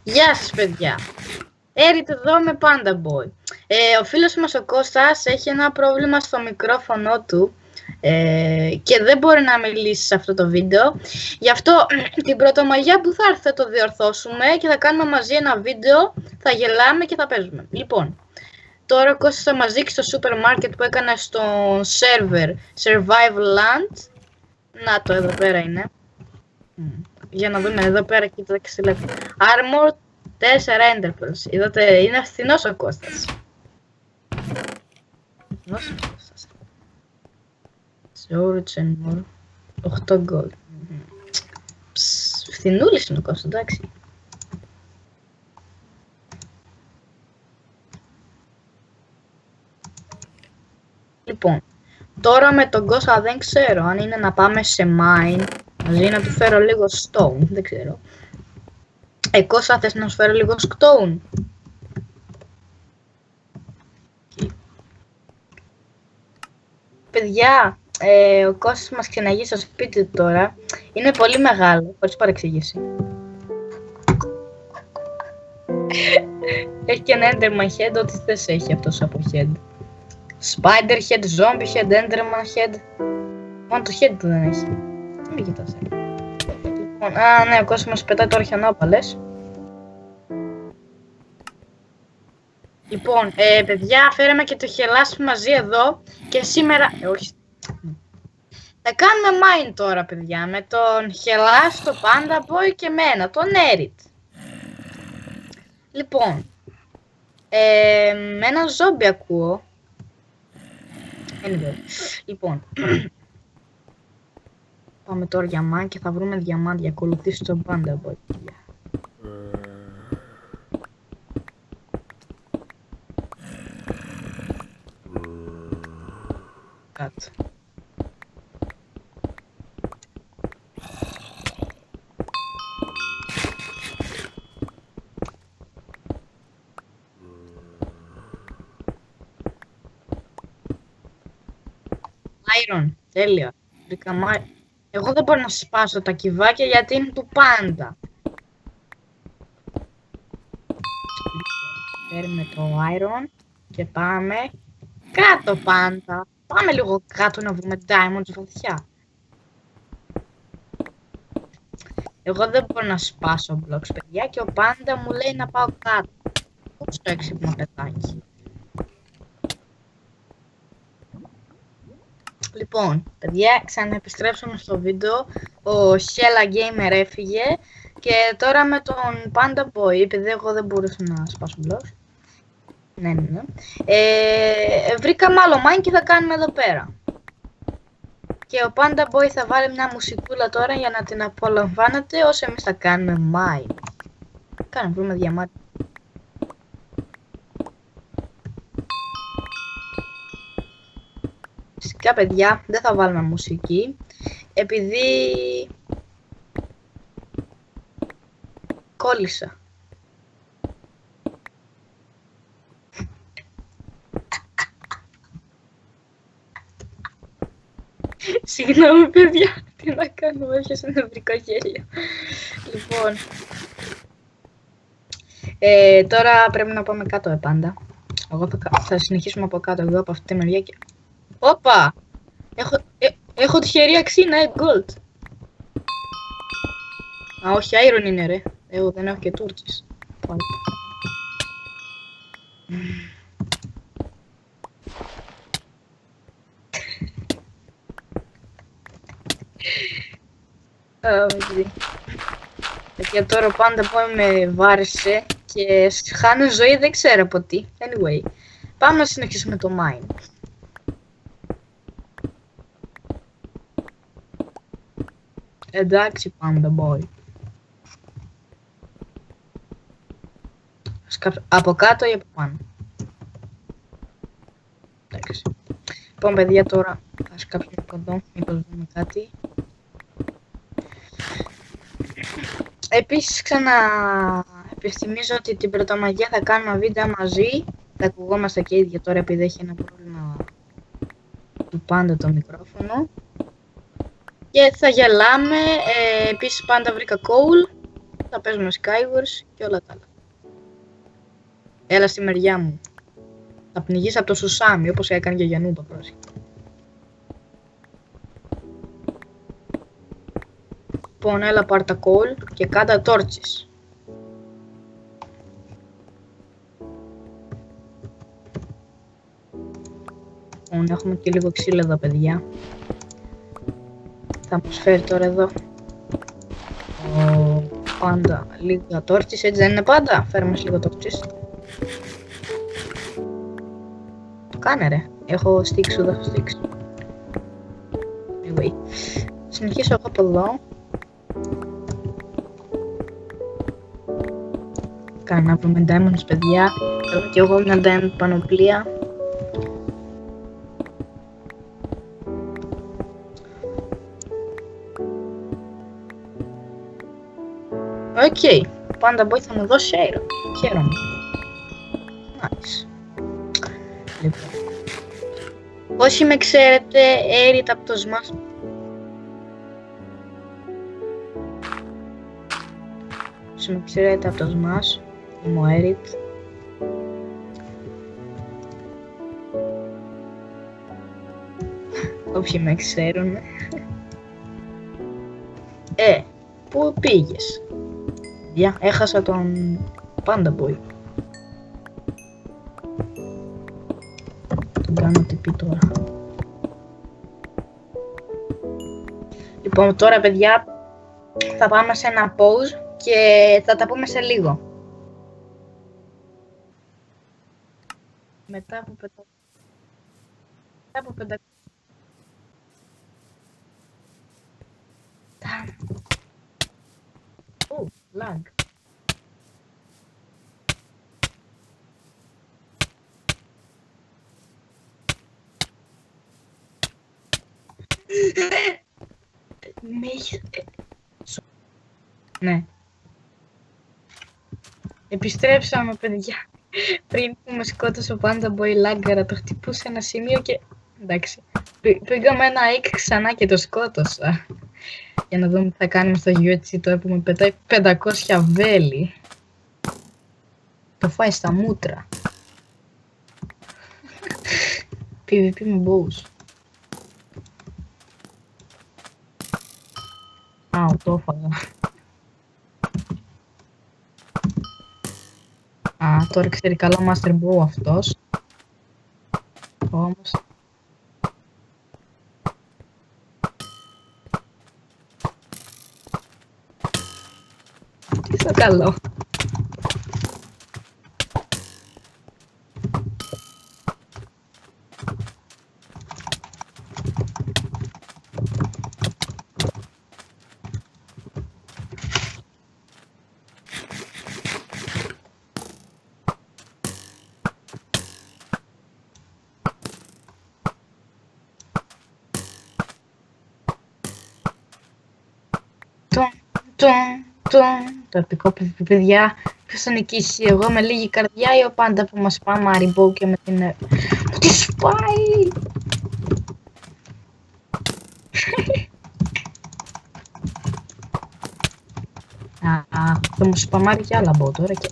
Γεια σας παιδιά. Έρχεται εδώ με Panda Boy. Ο φίλος μας ο Κώστας έχει ένα πρόβλημα στο μικρόφωνο του και δεν μπορεί να μιλήσει σε αυτό το βίντεο. Γι' αυτό την πρωτομαγιά που θα έρθει θα το διορθώσουμε και θα κάνουμε μαζί ένα βίντεο, θα γελάμε και θα παίζουμε. Λοιπόν, τώρα ο Κώστας θα μας δείξει το σούπερ μάρκετ που έκανε στο server Survival Land. Να το, εδώ πέρα είναι. Για να δούμε εδώ πέρα, κοίτα και στείλετε. Armor 4 Enderpearls. Είδατε, είναι φθηνός ο Κώστας. Φθηνός ο Κώστας. Storage and more. 8 gold. Φθηνούλης είναι ο Κώστας, εντάξει. Λοιπόν, τώρα με τον Κώστα δεν ξέρω αν είναι να πάμε σε mine μαζί, να του φέρω λίγο stone, δεν ξέρω. Κώστα, θες να σου φέρω λίγο stone? Παιδιά, ο Κώστας μας ξεναγεί στο σπίτι του τώρα. Είναι πολύ μεγάλο, χωρίς παρεξήγηση. Έχει και ένα Enderman head, ό,τι θες έχει αυτός από head. Spider head, zombie head, Enderman head. Μόνο το head του δεν έχει. Μην κοιτάς. Λοιπόν, ναι, ο Κώστας μας πετάει τώρα χιονόπαλες. Λοιπόν, παιδιά, φέραμε και το χελάσι μαζί εδώ και σήμερα... όχι. Θα κάνουμε mine τώρα, παιδιά, με τον χελάσι, το Panda Boy και μένα, τον Erit. Λοιπόν, με ένα ζόμπι ακούω. Anyway. Λοιπόν, πάμε τώρα για mine και θα βρούμε διαμάντια. Ακολουθήσει τον Panda Boy, παιδιά. Κάτω. Iron, τέλεια. Εγώ δεν μπορώ να σπάσω τα κυβάκια γιατί είναι του Πάντα. Παίρνουμε το Iron και πάμε κάτω Πάντα. Πάμε λίγο κάτω να βρούμε diamonds βαθιά. Εγώ δεν μπορώ να σπάσω blocks, παιδιά, και ο Πάντα μου λέει να πάω κάτω. Πώς το έξυπνο παιδάκι. Λοιπόν, παιδιά, ξαναεπιστρέψαμε στο βίντεο. Ο Hella Gamer έφυγε και τώρα με τον Panda Boy, επειδή εγώ δεν μπορούσα να σπάσω blocks. Ναι. Βρήκαμε άλλο mine και θα κάνουμε εδώ πέρα. Και ο Panda Boy θα βάλει μια μουσικούλα τώρα για να την απολαμβάνετε όσο εμείς θα κάνουμε mine. Κάνε, βρούμε διαμάτι. Φυσικά, παιδιά, δεν θα βάλουμε μουσική, επειδή κόλλησα. Συγγνώμη, παιδιά, τι να κάνω, έπιασε νευρικό γέλιο. Λοιπόν, τώρα πρέπει να πάμε κάτω, Πάντα. Εγώ θα συνεχίσουμε από κάτω, εγώ από αυτή τη μεριά και... Όπα! Έχω τυχερή αξίνα, gold. Α, όχι, iron είναι, ρε. Εγώ δεν έχω και τούρκες. Και τώρα ο Panda Boy με βάρεσε και χάνω ζωή, δεν ξέρω από τι. Anyway, πάμε να συνεχίσουμε το mine. Εντάξει, Panda Boy. Από κάτω ή από πάνω. Εντάξει. Λοιπόν, παιδιά, τώρα θα σκάψουμε από εδώ, μήπως δούμε κάτι. Επίσης, επιστημίζω ότι την πρωτομαγιά θα κάνουμε βίντεο μαζί. Θα ακουγόμαστε και ίδια τώρα επειδή έχει ένα πρόβλημα του Πάντα το μικρόφωνο. Και θα γελάμε. Επίσης πάντα βρήκα coal. Θα παίζουμε Skywars και όλα τα άλλα. Έλα στη μεριά μου. Θα πνιγείς από το σουσάμι όπως έκανε και για Νούμπα, πρόσεχε. Λοιπόν, έλα πάρ' τα κόλ και κάντα τόρτσες. Λοιπόν, έχουμε και λίγο ξύλο εδώ, παιδιά. Θα μας φέρει τώρα εδώ πάντα λίγα τόρτσες, έτσι δεν είναι πάντα? Φέρε μας λίγο τόρτσες. Το κάνε ρε, έχω στίξου, δεν έχω στίξου. Anyway, συνεχίσω εγώ από εδώ. Κάνα να βρούμε diamonds, παιδιά. Θέλω και εγώ μια diamond πανοπλία. Οκ, πάντα boy θα μου δώσει air. Χαίρομαι. Nice. Λοιπόν. Όσοι με ξέρετε, Arid από το Smash. Όσοι με ξέρετε από το Smash, είμαι ο Arid. Όποιοι με ξέρουν. Πού πήγες? Έχασα τον Panda Boy. Τον κάνω τυπή τώρα. Λοιπόν, τώρα παιδιά θα πάμε σε ένα pause και θα τα πούμε σε λίγο. Μετά από 500. Lag. Ναι. Επιστρέψαμε, παιδιά. Πριν που με σκότωσε ο Panda Boy Laggara, το χτυπούσε ένα σημείο και... εντάξει. Πήγαμε ένα εκ ξανά και το σκότωσα. Για να δούμε τι θα κάνουμε στο UHC τώρα που με πετάει 500 βέλη. Το φάει στα μούτρα. PvP με bows. Το έφαγα. Τώρα ξέρει καλά Master Bow αυτός. Όμως... τι στο καλό. Το επικό παιδιά, ποιος θα νικήσει, εγώ με λίγη καρδιά ή ο Panda που μας πάει Maribow και με την... που τη σπάει! Θα μου σπαμάρει κι άλλα μπω τώρα και...